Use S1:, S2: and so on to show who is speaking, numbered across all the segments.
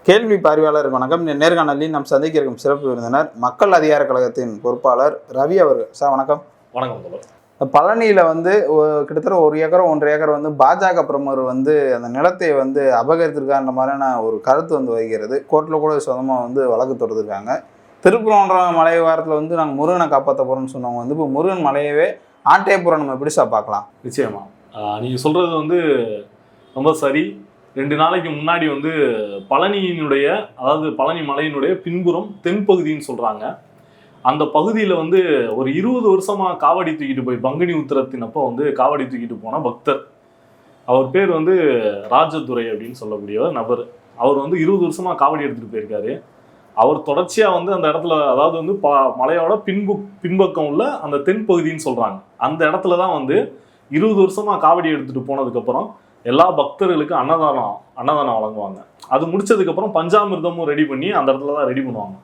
S1: கேள்வி பார்வையாளர் வணக்கம். நேர்காணலில் நாம் சந்திக்க இருக்கும் சிறப்பு விருந்தினர் மக்கள் அதிகார கழகத்தின் பொறுப்பாளர் ரவி அவர்கள். சார் வணக்கம்.
S2: வணக்கம்.
S1: பழனியில் கிட்டத்தட்ட 1 ஏக்கர் 1.5 ஏக்கர் பாஜக பிரமுகர் அந்த நிலத்தை அபகரித்திருக்கான்ற மாதிரியான ஒரு கருத்து வருகிறது. கோர்ட்டில் கூட சொந்தமாக வழக்கு தொடுத்திருக்காங்க. திருப்பரங்குன்றம் மலை வாரத்தில் நாங்கள் முருகனை காப்பாற்ற போகிறோம்னு சொன்னவங்க இப்போ முருகன் மலையவே ஆட்டையை போகிறோம். நம்ம எப்படி சார் பார்க்கலாம்?
S2: நிச்சயமா நீங்கள் சொல்கிறது ரொம்ப சரி. 2 நாளைக்கு முன்னாடி பழனியினுடைய, அதாவது பழனி மலையினுடைய பின்புறம் தென்பகுதின்னு சொல்கிறாங்க. அந்த பகுதியில் ஒரு 20 வருஷமாக காவடி தூக்கிட்டு போய் பங்குனி உத்திரத்தினப்போ காவடி தூக்கிட்டு போன பக்தர். அவர் பேர் ராஜதுரை அப்படின்னு சொல்லக்கூடிய நபர். அவர் 20 வருஷமாக காவடி எடுத்துகிட்டு போயிருக்காரு. அவர் தொடர்ச்சியாக அந்த இடத்துல, அதாவது மலையோட பின்பக்கம் உள்ள அந்த தென்பகுதின்னு சொல்கிறாங்க. அந்த இடத்துல தான் 20 வருஷமாக காவடி எடுத்துகிட்டு போனதுக்கப்புறம் எல்லா பக்தர்களுக்கும் அன்னதானம் வழங்குவாங்க. அது முடிச்சதுக்கப்புறம் பஞ்சாமிர்தமும் ரெடி பண்ணி அந்த இடத்துல தான் ரெடி பண்ணுவாங்க.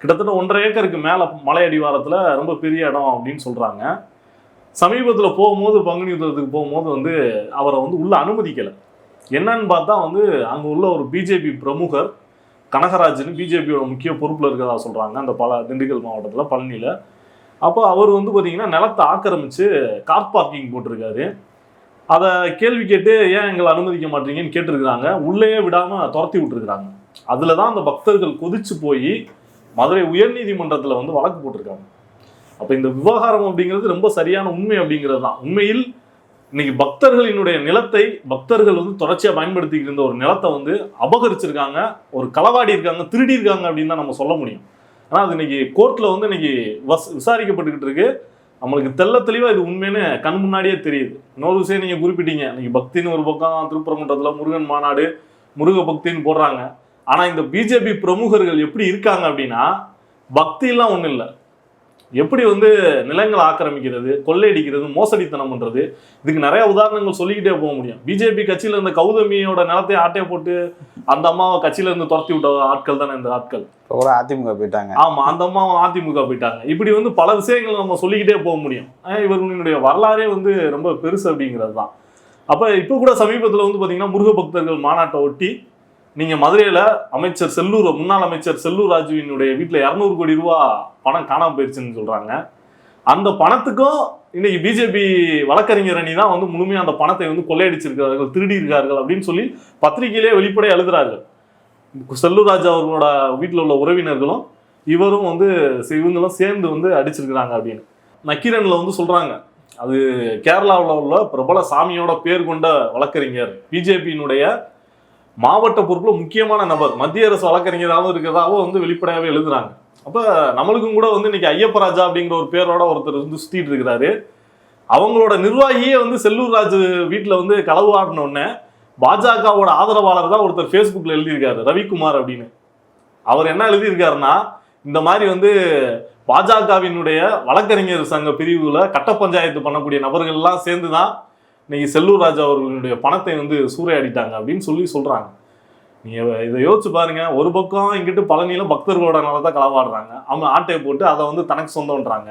S2: கிட்டத்தட்ட 1.5 ஏக்கருக்கு மேலே மலை அடிவாரத்தில் ரொம்ப பெரிய இடம் அப்படின்னு சொல்கிறாங்க. சமீபத்தில் போகும்போது, பங்குனி உத்திரத்துக்கு போகும்போது அவரை உள்ள அனுமதிக்கலை. என்னன்னு பார்த்தா அங்கே உள்ள ஒரு பிஜேபி பிரமுகர் கனகராஜன் பிஜேபியோட முக்கிய பொறுப்பில் இருக்கிறதா சொல்கிறாங்க, அந்த திண்டுக்கல் மாவட்டத்தில் பழனியில். அப்போ அவர் பார்த்தீங்கன்னா நிலத்தை ஆக்கிரமித்து கார் பார்க்கிங் போட்டிருக்காரு. அதை கேள்வி கேட்டு ஏன் எங்களை அனுமதிக்க மாட்டீங்கன்னு கேட்டிருக்கிறாங்க. உள்ளேயே விடாமல் துரத்தி விட்டுருக்குறாங்க. அதில் தான் அந்த பக்தர்கள் கொதிச்சு போய் மதுரை உயர்நீதிமன்றத்தில் வழக்கு போட்டிருக்காங்க. அப்போ இந்த விவகாரம் அப்படிங்கிறது ரொம்ப சரியான உண்மை அப்படிங்கிறது தான். உண்மையில் இன்னைக்கு பக்தர்களினுடைய நிலத்தை பக்தர்கள் தொடர்ச்சியாக பயன்படுத்திக்கிட்டு இருந்த ஒரு நிலத்தை அபகரிச்சிருக்காங்க, ஒரு களவாடி இருக்காங்க, திருடி இருக்காங்க அப்படின்னு தான் நம்ம சொல்ல முடியும். ஆனால் அது இன்னைக்கு கோர்ட்டில் இன்னைக்கு விசாரிக்கப்பட்டுக்கிட்டு இருக்கு. நம்மளுக்கு தெள்ள தெளிவாக இது உண்மைன்னு கண் முன்னாடியே தெரியுது. இன்னொரு விஷயம் நீங்கள் குறிப்பிட்டீங்க, இன்னைக்கு பக்தின்னு ஒரு பக்கம் திருப்பரங்குன்றத்தில் முருகன் மாநாடு, முருக பக்தின்னு போடுறாங்க. ஆனால் இந்த பிஜேபி பிரமுகர்கள் எப்படி இருக்காங்க அப்படின்னா, பக்தியெல்லாம் ஒன்றும் இல்லை, எப்படி நிலங்களை ஆக்கிரமிக்கிறது, கொள்ளையடிக்கிறது, மோசடித்தனம் பண்ணுறது, இதுக்கு நிறைய உதாரணங்கள் சொல்லிக்கிட்டே போக முடியும். பிஜேபி கட்சியில் இருந்த கௌதமியோட நிலத்தை ஆட்டையை போட்டு அந்த அம்மாவை கட்சியில இருந்து துரத்தி விட்ட ஆட்கள் தானே இந்த ஆட்கள்.
S1: அதிமுக போயிட்டாங்க.
S2: ஆமா, அந்த அம்மாவை அதிமுக போயிட்டாங்க. இப்படி பல விஷயங்கள் நம்ம சொல்லிக்கிட்டே போக முடியும். இவர்களுடைய வரலாறே ரொம்ப பெருசு அப்படிங்கிறது தான். அப்ப இப்ப கூட சமீபத்தில் பாத்தீங்கன்னா முருக பக்தர்கள் மாநாட்டை ஒட்டி நீங்க மதுரையில அமைச்சர் செல்லூர், முன்னாள் அமைச்சர் செல்லூர் ராஜுவினுடைய வீட்டுல 200 கோடி ரூபாய் பணம் காணாம போயிருச்சுன்னு சொல்றாங்க. அந்த பணத்துக்கும் இன்னைக்கு பிஜேபி வழக்கறிஞர் அணி தான் முழுமையா அந்த பணத்தை கொள்ளையடிச்சிருக்கிறார்கள், திருடி இருக்கார்கள் அப்படின்னு சொல்லி பத்திரிகையிலே வெளிப்படையா எழுதுறார்கள். செல்லூர் ராஜு அவர்களோட வீட்டில் உள்ள உறவினர்களும் இவரும் இவங்களும் சேர்ந்து அடிச்சிருக்கிறாங்க அப்படின்னு நக்கீரன்ல சொல்றாங்க. அது கேரளாவில் உள்ள பிரபல சாமியோட பேர் கொண்ட வழக்கறிஞர், பிஜேபியினுடைய மாவட்ட பொறுப்புல முக்கியமான நபர், மத்திய அரசு வழக்கறிஞராகவும் இருக்கிறதாகவும் வெளிப்படையாவே எழுதுறாங்க. அப்ப நம்மளுக்கும் கூட இன்னைக்கு ஐயப்பராஜா அப்படிங்கிற ஒரு பேரோட ஒருத்தர் சுத்திட்டு இருக்கிறாரு. அவங்களோட நிர்வாகியே செல்லூர் ராஜு வீட்டுல களவு ஆடினோடனே பாஜகவோட ஆதரவாளர் தான் ஒருத்தர் ஃபேஸ்புக்கில் எழுதியிருக்காரு, ரவிக்குமார் அப்படின்னு. அவர் என்ன எழுதியிருக்காருன்னா, இந்த மாதிரி பாஜகவினுடைய வழக்கறிஞர் சங்க பிரிவுல கட்ட பஞ்சாயத்து பண்ணக்கூடிய நபர்கள்லாம் சேர்ந்து தான் இன்னைக்கு செல்லூர் ராஜா அவர்களுடைய பணத்தை சூறையாடிட்டாங்க அப்படின்னு சொல்றாங்க. நீங்க இதை யோசிச்சு பாருங்க. ஒரு பக்கம் இங்கிட்டு பழனியில பக்தர்களோட நிலத்தை களவாடுறாங்க, அவங்க ஆட்டையை போட்டு அதை தனக்கு சொந்தம்ன்றாங்க.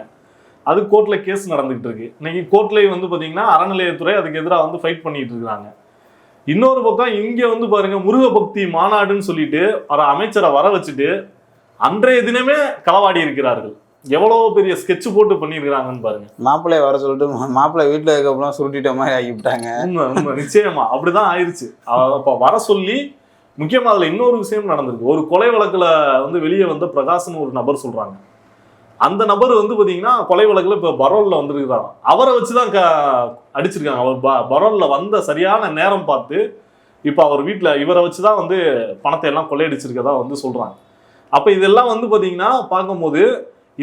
S2: அது கோர்ட்ல கேஸ் நடந்துகிட்டு இருக்கு. இன்னைக்கு கோர்ட்லயும் பாத்தீங்கன்னா அறநிலையத்துறை அதுக்கு எதிராக ஃபைட் பண்ணிட்டு இருக்காங்க. இன்னொரு பக்கம் இங்க பாருங்க, முருக பக்தி மாநாடுன்னு சொல்லிட்டு ஒரு அமைச்சரை வர வச்சுட்டு அன்றைய தினமே களவாடி இருக்கிறார்கள். எவ்வளவு பெரிய ஸ்கெட்ச் போட்டு பண்ணிருக்காங்கன்னு பாருங்க.
S1: மாப்பிள்ளைய வர சொல்லிட்டு மாப்பிள்ளை வீட்டுல இருக்கப்பெல்லாம் சுருட்டிட்ட மாதிரி ஆகிவிட்டாங்க.
S2: உண்மை, நிச்சயமா அப்படிதான் ஆயிடுச்சு. அப்ப வர சொல்லி முக்கியமா அதுல இன்னொரு விஷயம் நடந்திருக்கு. ஒரு கொலை வழக்குல வெளியே வந்த பிரகாஷ்னு ஒரு நபர் சொல்றாங்க. அந்த நபர் பாத்தீங்கன்னா கொலை வழக்குல இப்ப பரோல்ல வந்திருக்கிறாங்க. அவரை வச்சுதான் அடிச்சிருக்காங்க. அவர் பரோல்ல வந்த சரியான நேரம் பார்த்து இப்ப அவர் வீட்டுல இவரை வச்சுதான் பணத்தை எல்லாம் கொள்ளையடிச்சிருக்கதா சொல்றாங்க. அப்ப இதெல்லாம் பாத்தீங்கன்னா பார்க்கும்போது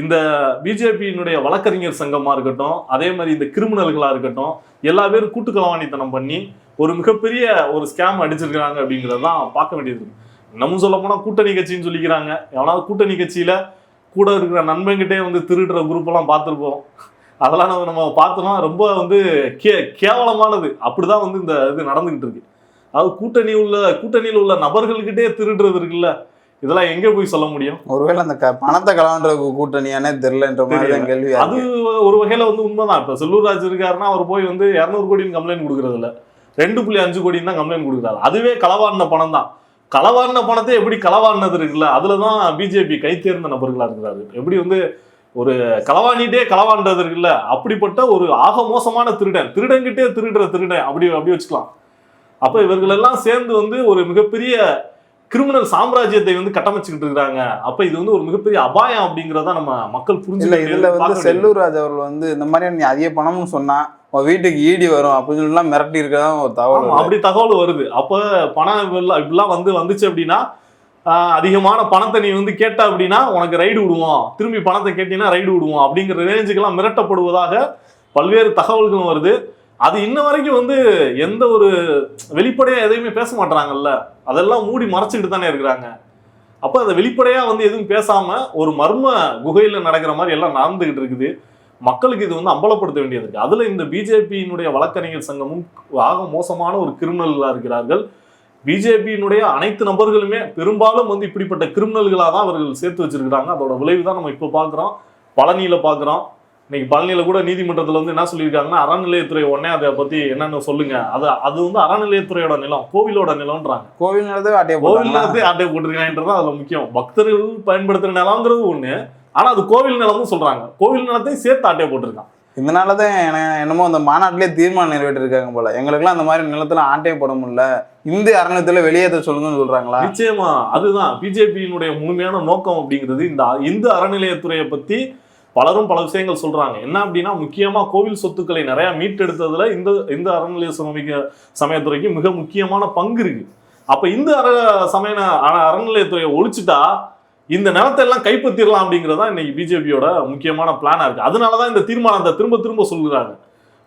S2: இந்த பிஜேபியினுடைய வழக்கறிஞர் சங்கமா இருக்கட்டும், அதே மாதிரி இந்த கிரிமினல்களா இருக்கட்டும், எல்லா பேரும் கூட்டுக்களவாணித்தனம் பண்ணி ஒரு மிகப்பெரிய ஒரு ஸ்கேம் அடிச்சிருக்கிறாங்க அப்படிங்கிறதான் பார்க்க வேண்டியது. நம்ம சொல்ல போனா கூட்டணி கட்சின்னு சொல்லிக்கிறாங்க. எவனாவது கூட்டணி கட்சியில கூட இருக்கிற நண்பன்கிட்டே திருடுற குரூப் எல்லாம் பார்த்துருப்போம். அதெல்லாம் நம்ம பார்த்தோம்னா ரொம்ப கேவலமானது. அப்படிதான் இந்த இது நடந்துகிட்டு இருக்கு. அதாவது கூட்டணியில் உள்ள நபர்கள்கிட்டே திருடுறது இருக்குல்ல, இதெல்லாம் எங்க போய் சொல்ல முடியும்?
S1: ஒருவேளை அந்த பணத்தை களவாண்ட கூட்டணியானே தெரியலன்ற மாதிரி கேள்வி.
S2: அது ஒரு வகையில உண்மைதான். இப்ப செல்லூர் ராஜு இருக்காருன்னா அவர் போய் 200 கோடின்னு கம்ப்ளைண்ட் கொடுக்கறது இல்ல, 2.5 கோடின்னு தான் கம்ப்ளைண்ட் கொடுக்குறாரு. அதுவே களவாடின பணம் தான். களவாடின பணத்தை எப்படி களவாடினது இருக்குல்ல, அதுலதான் பிஜேபி கை தேர்ந்த நபர்களா இருக்கிறாரு. எப்படி வந்து ஒரு களவாணிட்டே களவான்றது இருக்குல்ல, அப்படிப்பட்ட ஒரு ஆக மோசமான திருடன்கிட்டே திருடன் அப்படி வச்சுக்கலாம். அப்ப இவர்கள் எல்லாம் சேர்ந்து வந்து ஒரு மிகப்பெரிய கிரிமினல் சாம்ராஜ்யத்தை வந்து கட்டமைச்சுக்கிட்டு இருக்காங்க. அப்ப இது வந்து ஒரு மிகப்பெரிய அபாயம் அப்படிங்கறத நம்ம மக்கள் புரிஞ்சுக்கல.
S1: இதுல வந்து செல்லூர் ராஜ் அவர்கள் வந்து இந்த மாதிரி நீ அதிக பணம்னு சொன்னா வீட்டுக்கு ஈடி வரும் அப்படின்னு சொல்லி மிரட்டி இருக்கதான் ஒரு தகவல்.
S2: அப்படி தகவல் வருது. அப்ப பணம் இப்படிலாம் வந்துச்சு அப்படின்னா, அதிகமான பணத்தை நீ வந்து கேட்ட அப்படின்னா உனக்கு ரைடு விடுவோம், திரும்பி பணத்தை கேட்டீங்கன்னா ரைடு விடுவோம் அப்படிங்கிற ரேஞ்சுக்கெல்லாம் மிரட்டப்படுவதாக பல்வேறு தகவல்களும் வருது. அது இன்ன வரைக்கும் வந்து எந்த ஒரு வெளிப்படையா எதையுமே பேச மாட்டாங்கல்ல, அதெல்லாம் மூடி மறைச்சிக்கிட்டு தானே இருக்கிறாங்க. அப்ப அதை வெளிப்படையா வந்து எதுவும் பேசாம ஒரு மர்ம குகையில நடக்கிற மாதிரி எல்லாம் நடந்துகிட்டு இருக்குது. மக்களுக்கு இது வந்து அம்பலப்படுத்த வேண்டியது இருக்கு. அதுல இந்த பிஜேபியினுடைய வழக்கறிஞர் சங்கமும் ஆக மோசமான ஒரு கிரிமினல்களா இருக்கிறார்கள். பிஜேபியினுடைய அனைத்து நபர்களுமே பெரும்பாலும் வந்து இப்படிப்பட்ட கிரிமினல்களா தான் அவர்கள் சேர்த்து வச்சிருக்கிறாங்க. அதோட விளைவு தான் நம்ம இப்ப பாக்குறோம், பழனியில பாக்குறோம். இன்னைக்கு பழனியில கூட நீதிமன்றத்துல வந்து என்ன சொல்லியிருக்காங்கன்னா, அறநிலையத்துறை உடனே அதை பத்தி என்னன்னு சொல்லுங்க. அது வந்து அறநிலையத்துறையோட நிலம், கோவிலோட நிலம்ன்றாங்க.
S1: கோவில் நிலத்தை ஆட்டை
S2: போட்டிருக்காங்கன்றது அதுல முக்கியம். பக்தர்கள் பயன்படுத்துற நிலங்கிறது ஒண்ணு, ஆனா அது கோவில் நிலமும் சொல்றாங்க. கோவில் நிலத்தை சேர்த்து ஆட்டையை போட்டிருக்கான்.
S1: இதனாலதான் என்னமோ அந்த மாநாட்டிலே தீர்மானம் நிறைவேற்றிருக்காங்க போல, எங்களுக்குலாம் அந்த மாதிரி நிலத்துல ஆட்டையை போட முடியல, இந்து அறநிலையத்துல வெளியேற்ற சொல்லுங்கன்னு சொல்றாங்களா?
S2: நிச்சயமா அதுதான் பிஜேபியினுடைய முழுமையான நோக்கம் அப்படிங்கிறது. இந்த இந்து அறநிலையத்துறையை பத்தி பலரும் பல விஷயங்கள் சொல்றாங்க. என்ன அப்படின்னா, முக்கியமா கோவில் சொத்துக்களை நிறைய மீட்டெடுத்ததுல இந்த அறநிலைய சமயத்துறைக்கு மிக முக்கியமான பங்கு இருக்கு. அப்ப இந்த அறநிலையத்துறையை ஒழிச்சுட்டா இந்த நிலத்தை எல்லாம் கைப்பற்றிடலாம் அப்படிங்கிறதா இன்னைக்கு பிஜேபியோட முக்கியமான பிளானா இருக்கு. அதனாலதான் இந்த தீர்மானத்தை திரும்ப திரும்ப சொல்கிறாங்க.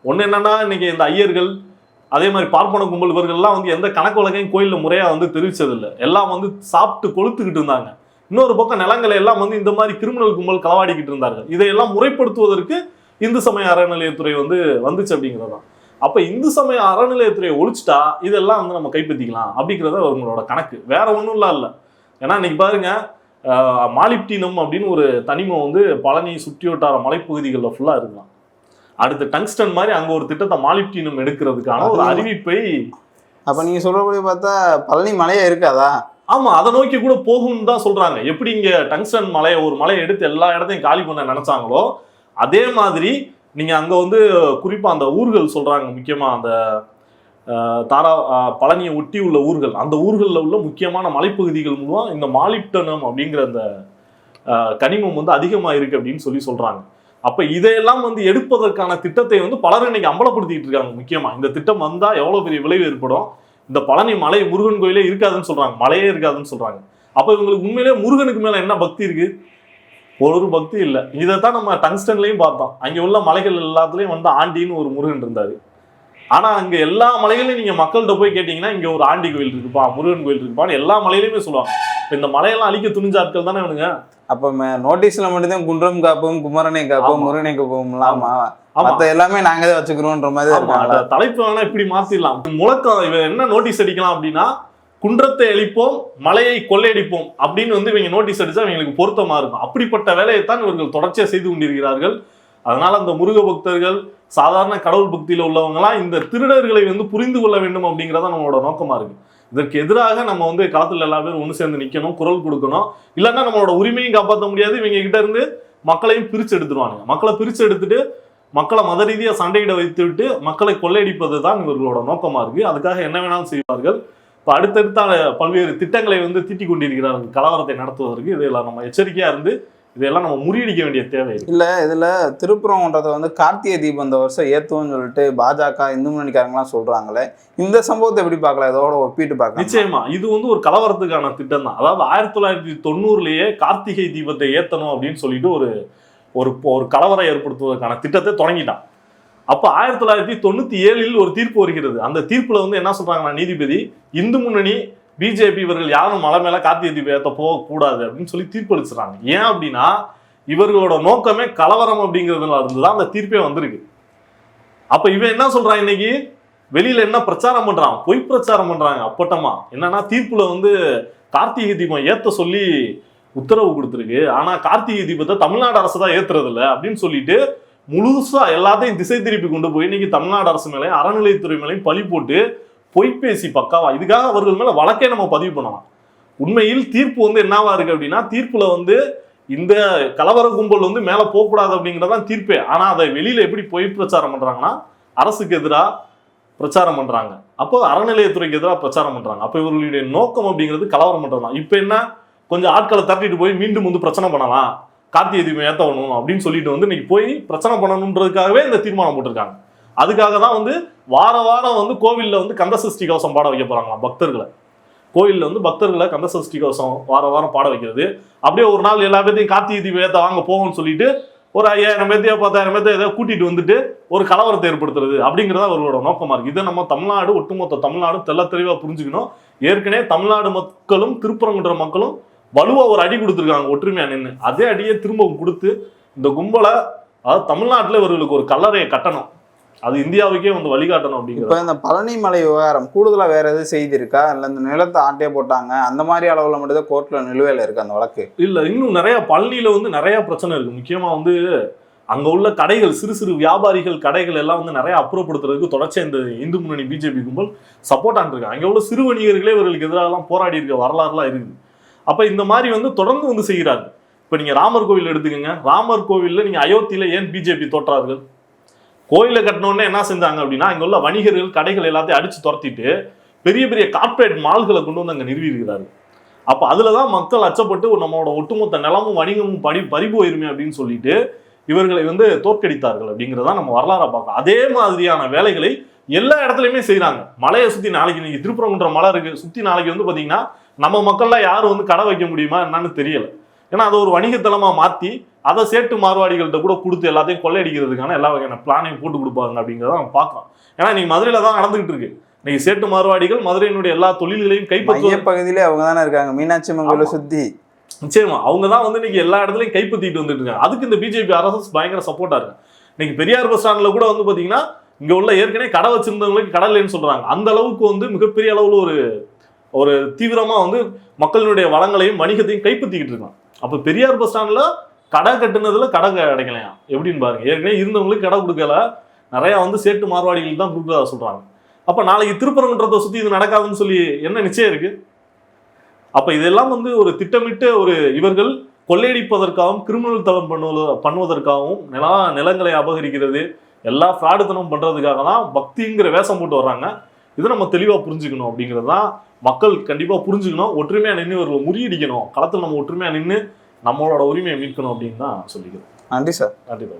S2: ஒண்ணு என்னன்னா, இன்னைக்கு இந்த ஐயர்கள் அதே மாதிரி பார்ப்பன கும்பல் இவர்கள்லாம் வந்து எந்த கணக்கு வழக்கையும் கோயில்ல முறையா வந்து தெரிவிச்சதில்லை. எல்லாம் வந்து சாப்பிட்டு கொளுத்துக்கிட்டு இருந்தாங்க. இன்னொரு பக்கம் நிலங்களை எல்லாம் வந்து இந்த மாதிரி கிரிமினல் கும்பல் களவாடிக்கிட்டு இருந்தார்கள். இதையெல்லாம் முறைப்படுத்துவதற்கு இந்து சமய அறநிலையத்துறை வந்துச்சு அப்படிங்கிறதான். அப்ப இந்து சமய அறநிலையத்துறையை ஒழிச்சுட்டா இதெல்லாம் வந்து நம்ம கைப்பற்றிக்கலாம் அப்படிங்கிறத அவங்களோட கணக்கு, வேற ஒன்றும் இல்லை. ஏன்னா இன்னைக்கு பாருங்க, மாலிப்டினம் அப்படின்னு ஒரு தனிமம் வந்து பழனி சுற்றி வட்டார மலைப்பகுதிகளில் ஃபுல்லா இருக்கலாம். அடுத்து டங்ஸ்டன் மாதிரி அங்க ஒரு திட்டத்தை மாலிப்டினம் எடுக்கிறதுக்கான ஒரு அறிவிப்பை.
S1: அப்ப நீங்க சொல்றபடி பார்த்தா பழனி மலையா இருக்காதா?
S2: ஆமா, அதை நோக்கி கூட போகும்னு தான் சொல்றாங்க. எப்படி இங்க டங்ஸ்டன் ஒரு மலையை எடுத்து எல்லா இடத்தையும் காலி பண்ண நினைச்சாங்களோ, அதே மாதிரி நீங்க அங்க வந்து குறிப்பா அந்த ஊர்கள் சொல்றாங்க. முக்கியமா அந்த பழனியை ஒட்டி உள்ள ஊர்கள், அந்த ஊர்களில் உள்ள முக்கியமான மலைப்பகுதிகள் மூலம் இந்த மாலிப்டனம் அப்படிங்கிற அந்த கனிமம் வந்து அதிகமா இருக்கு அப்படின்னு சொல்றாங்க. அப்ப இதையெல்லாம் வந்து எடுப்பதற்கான திட்டத்தை வந்து பலர் இன்னைக்கு அம்பலப்படுத்திட்டு இருக்காங்க. முக்கியமா இந்த திட்டம் வந்தா எவ்வளவு பெரிய விளைவு ஏற்படும். இந்த பழனி மலை முருகன் கோயிலே இருக்காதுன்னு சொல்றாங்க, மலையே இருக்காதுன்னு சொல்றாங்க. அப்ப இவங்களுக்கு உண்மையிலேயே முருகனுக்கு மேல என்ன பக்தி இருக்கு? ஒரு பக்தி இல்லை. இதைத்தான் நம்ம டங்ஸ்டன்லயும் பார்த்தோம். அங்க உள்ள மலைகள் எல்லாத்துலயும் வந்து ஆண்டின்னு ஒரு முருகன் இருந்தாரு. ஆனா அங்க எல்லா மலைகளையும் நீங்க மக்கள்கிட்ட போய் கேட்டீங்கன்னா, இங்க ஒரு ஆண்டி கோயில் இருக்குப்பா, முருகன் கோயில் இருக்குப்பான்னு எல்லா மலையிலுமே சொல்லுவாங்க. இந்த மலையெல்லாம் அழிக்க துணிஞ்ச ஆட்கள் தானே இவனுங்க.
S1: அப்ப நோட்டீஸ்ல மட்டும்தான் குன்றம் காப்போம், குமரனை காப்போம், முருகனை காப்போம், மத்த எல்லாமே நாங்க தான் வச்சுக்கிறோம்ன்ற மாதிரி
S2: தலைப்பு வேணா இப்படி மாத்திடலாம். முழக்கம் இவன் என்ன நோட்டீஸ் அடிக்கலாம் அப்படின்னா, குன்றத்தை அழிப்போம், மலையை கொள்ளையடிப்போம் அப்படின்னு வந்து இவங்க நோட்டீஸ் அடிச்சா இவங்களுக்கு பொருத்தமா இருக்கும். அப்படிப்பட்ட வேலையைத்தான் இவர்கள் தொடர்ச்சியா செய்து கொண்டிருக்கிறார்கள். அதனால அந்த முருக பக்தர்கள், சாதாரண கடவுள் பக்தியில உள்ளவங்க எல்லாம் இந்த திருடர்களை வந்து புரிந்து கொள்ள வேண்டும் அப்படிங்கிறத நம்மளோட நோக்கமா இருக்கு. இதற்கு எதிராக நம்ம வந்து களத்துல எல்லா பேரும் ஒன்று சேர்ந்து நிக்கணும், குரல் கொடுக்கணும். இல்லைன்னா நம்மளோட உரிமையும் காப்பாற்ற முடியாது. இவங்க கிட்ட இருந்து மக்களையும் பிரிச்சு எடுத்துருவாங்க. மக்களை பிரிச்சு எடுத்துட்டு மக்களை மத ரீதியா சண்டையிட வைத்து விட்டு மக்களை கொள்ளையடிப்பது தான் இவர்களோட நோக்கமா இருக்கு. அதுக்காக என்ன வேணாலும் செய்வார்கள். இப்போ அடுத்தடுத்த பல்வேறு திட்டங்களை வந்து தீட்டிக் கொண்டிருக்கிறார்கள் கலவரத்தை நடத்துவதற்கு. இதெல்லாம் நம்ம எச்சரிக்கையா இருந்து இதெல்லாம் நம்ம முறியடிக்க வேண்டிய தேவை
S1: இல்ல. இதுல திருப்புறம்ன்றதை வந்து கார்த்திகை தீபம் இந்த வருஷம் ஏத்துவோம்னு சொல்லிட்டு பாஜக இந்து முன்னணிக்காரங்களாம் சொல்றாங்களே, இந்த சம்பவத்தை எப்படி பார்க்கலாம்? இதோட ஒப்பிட்டு பார்க்கலாம்.
S2: நிச்சயமா இது வந்து ஒரு கலவரத்துக்கான திட்டம் தான். அதாவது 1990 கார்த்திகை தீபத்தை ஏத்தணும் அப்படின்னு சொல்லிட்டு ஒரு கலவரம் ஏற்படுத்துவதற்கான திட்டத்தை தொடங்கிட்டான். அப்ப 1997 ஒரு தீர்ப்பு வருகிறது. அந்த தீர்ப்புல வந்து என்ன சொல்றாங்கன்னா, நீதிபதி இந்து முன்னணி பிஜேபி இவர்கள் யாரும் மலை மேல கார்த்திகை தீபம் ஏற்ற போகக்கூடாது அப்படின்னு சொல்லி தீர்ப்பு அளிச்சுறாங்க. ஏன் அப்படின்னா, இவர்களோட நோக்கமே கலவரம் அப்படிங்கிறதுல இருந்துதான் அந்த தீர்ப்பே வந்திருக்கு. அப்ப இவன் என்ன சொல்றான், இன்னைக்கு வெளியில என்ன பிரச்சாரம் பண்றான், பொய் பிரச்சாரம் பண்றாங்க அப்பட்டமா. என்னன்னா, தீர்ப்புல வந்து கார்த்திகை தீபம் ஏத்த சொல்லி உத்தரவு கொடுத்துருக்கு, ஆனா கார்த்திகை தீபத்தை தமிழ்நாடு அரசு தான் ஏத்துறது இல்லை அப்படின்னு சொல்லிட்டு முழுசா எல்லாத்தையும் திசை திருப்பி கொண்டு போய் இன்னைக்கு தமிழ்நாடு அரசு மேலேயும் அறநிலையத்துறை மேலேயும் பழி போட்டு பொய் பேசி பக்காவா இதுக்காக அவர்கள் மேல வழக்கே நம்ம பதிவு பண்ணலாம். உண்மையில் தீர்ப்பு வந்து என்னவா இருக்கு அப்படின்னா, தீர்ப்புல வந்து இந்த கலவர கும்பல் வந்து மேல போகக்கூடாது அப்படிங்கிறதான் தீர்ப்பே. ஆனா அதை வெளியில எப்படி பொய் பிரச்சாரம் பண்றாங்கன்னா, அரசுக்கு எதிராக பிரச்சாரம் பண்றாங்க, அப்போ அறநிலையத்துறைக்கு எதிராக பிரச்சாரம் பண்றாங்க. அப்போ இவர்களுடைய நோக்கம் அப்படிங்கிறது கலவரம் பண்றதுதான். இப்போ என்ன, கொஞ்சம் ஆட்களை தட்டிட்டு போய் மீண்டும் வந்து பிரச்சனை பண்ணலாம், கார்த்திகை தீபம் ஏற்றணும் அப்படின்னு சொல்லிட்டு வந்து இன்னைக்கு போய் பிரச்சனை பண்ணணுன்றதுக்காகவே இந்த தீர்மானம் போட்டிருக்காங்க. அதுக்காக தான் வந்து வார வாரம் வந்து கோவில்ல வந்து கந்தசஷ்டி கவசம் பாட வைக்க போறாங்களாம் பக்தர்களை. கோயிலில் வந்து பக்தர்களை கந்தசஷ்டி கவசம் வார வாரம் பாட வைக்கிறது. அப்படியே ஒரு நாள் எல்லா பேர்த்தையும் கார்த்திகை தீபம் ஏற்ற வாங்க போவோம்னு சொல்லிட்டு ஒரு 5000 பேர்த்தையோ 10,000 பேர்த்தையோ ஏதோ கூட்டிட்டு வந்துட்டு ஒரு கலவரத்தை ஏற்படுத்துறது அப்படிங்கிறத அவர்களோட நோக்கமா இருக்கு. இதை நம்ம தமிழ்நாடு, ஒட்டுமொத்த தமிழ்நாடும் தெள்ள தெளிவா புரிஞ்சுக்கணும். ஏற்கனவே தமிழ்நாடு மக்களும் திருப்பரங்குன்ற மக்களும் வலுவா ஒரு அடி கொடுத்துருக்காங்க ஒற்றுமையா நின்று. அதே அடியை திரும்ப கொடுத்து இந்த கும்பலை, அதாவது தமிழ்நாட்டில் இவர்களுக்கு ஒரு கல்லறையை கட்டணும், அது இந்தியாவுக்கே வந்து வழிகாட்டணும் அப்படிங்கிறது.
S1: இப்போ இந்த பழனி மலை விவகாரம் கூடுதலாக வேற எதுவும் செய்தி இருக்கா, இல்லை இந்த நிலத்தை ஆட்டே போட்டாங்க அந்த மாதிரி அளவில் மட்டும் தான் கோர்ட்ல நிலுவையில் இருக்கு அந்த வழக்கு?
S2: இல்லை, இன்னும் நிறைய பழனியில வந்து நிறைய பிரச்சனை இருக்கு. முக்கியமா வந்து அங்க உள்ள கடைகள், சிறு சிறு வியாபாரிகள் கடைகள் எல்லாம் வந்து நிறைய அப்புறப்படுத்துறதுக்கு தொடர்ச்சியா இந்த இந்து முன்னணி பிஜேபி கும்பல் சப்போர்ட் ஆண்டிருக்காங்க. அங்க உள்ள சிறு வணிகர்களே இவர்களுக்கு எதிராக போராடி இருக்க வரலாறுலாம் இருக்குது. அப்ப இந்த மாதிரி வந்து தொடர்ந்து வந்து செய்கிறாங்க. இப்ப நீங்க ராமர் கோவில் எடுத்துக்கோங்க. ராமர் கோவில்ல நீங்க அயோத்தியில ஏன் பிஜேபி தோற்றார்கள்? கோயிலை கட்டினோடனே என்ன செஞ்சாங்க அப்படின்னா, இங்க உள்ள வணிகர்கள் கடைகள் எல்லாத்தையும் அடிச்சு துரத்திட்டு பெரிய பெரிய கார்ப்பரேட் மால்களை கொண்டு வந்து அங்க நிறுவி இருக்கிறாரு. அப்ப அதுலதான் மக்கள் அச்சப்பட்டு நம்மளோட ஒட்டுமொத்த நிலமும் வணிகமும் பறி போயிருமே அப்படின்னு சொல்லிட்டு இவர்களை வந்து தோற்கடித்தார்கள் அப்படிங்கிறதா நம்ம வரலாறை பார்க்கலாம். அதே மாதிரியான வேலைகளை எல்லா இடத்துலையுமே செய்யறாங்க. மலையை சுத்தி நாளைக்கு நீங்க திருப்பரங்குன்ற மலை இருக்கு, சுத்தி நாளைக்கு வந்து பாத்தீங்கன்னா நம்ம மக்கள்லாம் யாரும் வந்து கடை வைக்க முடியுமா என்னன்னு தெரியல. ஏன்னா அதை ஒரு வணிகத்தலமா மாத்தி அதை சேட்டு மார்வாடிகள்கிட்ட கூட கொடுத்து எல்லாத்தையும் கொள்ளையடிக்கிறதுக்கான எல்லா வகையான பிளானையும் போட்டு கொடுப்பாங்க அப்படிங்கிறத நம்ம பார்க்கலாம். ஏன்னா இன்னைக்கு மதுரையில தான் நடந்துகிட்டு இருக்கு. இன்னைக்கு சேட்டு மார்வாடிகள் மதுரையினுடைய எல்லா தொழில்களையும் கைப்பற்ற
S1: பகுதியிலே அவங்க தானே இருக்காங்க, மீனாட்சி அம்மன் கோயிலை சுத்தி.
S2: நிச்சயமா அவங்க தான் வந்து இன்னைக்கு எல்லா இடத்துலையும் கைப்பற்றிட்டு வந்துட்டு இருக்காங்க. அதுக்கு இந்த பிஜேபி அரசு பயங்கர சப்போர்ட்டா இருக்கு. இன்னைக்கு பெரியார் பஸ் ஸ்டாண்ட்ல கூட வந்து பாத்தீங்கன்னா இங்க உள்ள ஏற்கனவே கடை வச்சிருந்தவங்களுக்கு கடலைன்னு சொல்றாங்க. அந்த அளவுக்கு வந்து மிகப்பெரிய அளவுல ஒரு தீவிரமா வந்து மக்களினுடைய வளங்களையும் வணிகத்தையும் கைப்பற்றிக்கிட்டு இருக்காங்க. அப்ப பெரியார் பஸ் ஸ்டாண்ட்ல கடை கட்டுனதுல கடை கிடைக்கலையா எப்படின்னு பாருங்க. ஏற்கனவே இருந்தவங்களுக்கு கடை கொடுக்கல, நிறைய வந்து சேட்டு மார்வாடிகள் தான் கொடுக்குறதா சொல்றாங்க. அப்ப நாளைக்கு திருப்பரங்குன்றத்தை சுத்தி இது நடக்காதுன்னு சொல்லி என்ன நிச்சயம் இருக்கு? அப்ப இதெல்லாம் வந்து ஒரு திட்டமிட்ட ஒரு இவர்கள் கொள்ளையடிப்பதற்காகவும் கிரிமினல் தளம் பண்ணுவதற்காகவும் நிலங்களை அபகரிக்கிறது எல்லா ஃப்ராடுத்தனம் பண்றதுக்காக தான் பக்திங்கிற வேஷம் போட்டு வர்றாங்க. இதை நம்ம தெளிவா புரிஞ்சுக்கணும் அப்படிங்கிறது தான் மக்கள் கண்டிப்பா புரிஞ்சுக்கணும். ஒற்றுமையா நின்று இவர்களை முறியடிக்கணும், களத்தில் நம்ம ஒற்றுமையா நின்று நம்மளோட உரிமையை மீட்கணும் அப்படின்னு தான் சொல்லிக்கிறோம்.
S1: நன்றி சார்.
S2: நன்றி.